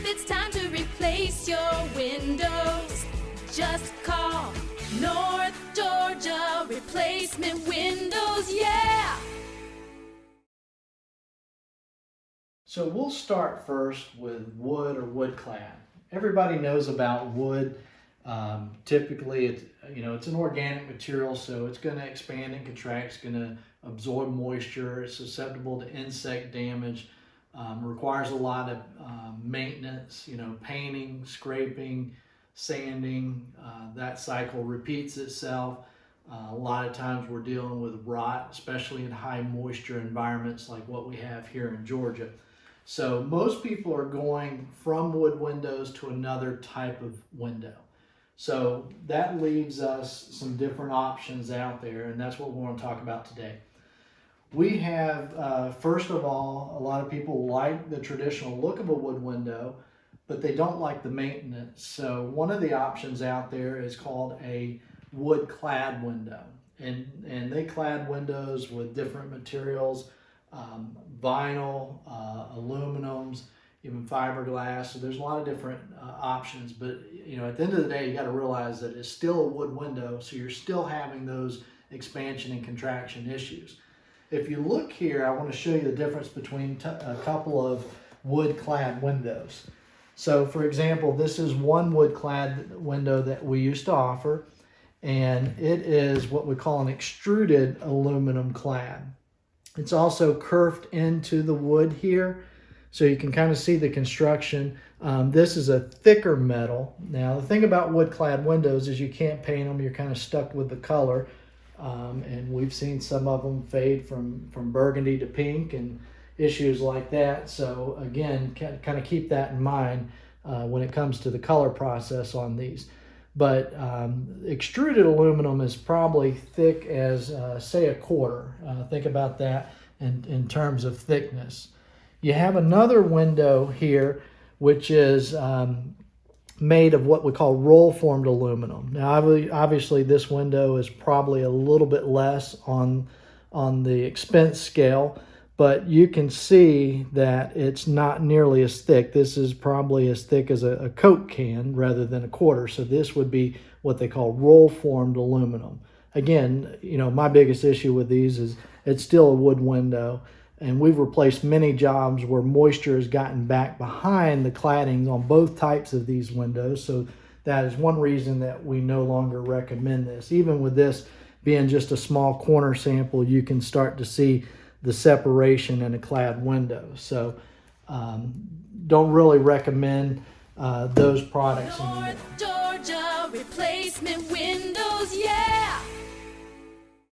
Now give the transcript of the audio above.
If it's time to replace your windows, just call North Georgia Replacement Windows, yeah! So we'll start first with wood or wood clad. Everybody knows about wood. Typically, it's an organic material, so it's going to expand and contract. It's going to absorb moisture. It's susceptible to insect damage. Requires a lot of maintenance. Painting, scraping, sanding. That cycle repeats itself. A lot of times we're dealing with rot, especially in high moisture environments like what we have here in Georgia. So most people are going from wood windows to another type of window. So that leaves us some different options out there, and that's what we want to talk about today. We have, first of all, a lot of people like the traditional look of a wood window, but they don't like the maintenance. So one of the options out there is called a wood clad window. And they clad windows with different materials, vinyl, aluminums, even fiberglass. So there's a lot of different options, but at the end of the day, you got to realize that it's still a wood window, so you're still having those expansion and contraction issues. If you look here, I want to show you the difference between a couple of wood clad windows. So for example, this is one wood clad window that we used to offer, and it is what we call an extruded aluminum clad. It's also curved into the wood here, so you can kind of see the construction. This is a thicker metal. Now, the thing about wood clad windows is you can't paint them. You're kind of stuck with the color. And we've seen some of them fade from burgundy to pink and issues like that. So again, kind of keep that in mind when it comes to the color process on these. But extruded aluminum is probably thick as, say, a quarter. Think about that in terms of thickness. You have another window here, which is made of what we call roll-formed aluminum. Now, obviously, this window is probably a little bit less on the expense scale, but you can see that it's not nearly as thick. This is probably as thick as a Coke can rather than a quarter. So this would be what they call roll-formed aluminum. Again, my biggest issue with these is it's still a wood window, and we've replaced many jobs where moisture has gotten back behind the claddings on both types of these windows. So that is one reason that we no longer recommend this. Even with this being just a small corner sample, you can start to see the separation in a clad window. So don't really recommend those products anymore. North Georgia Replacement Windows.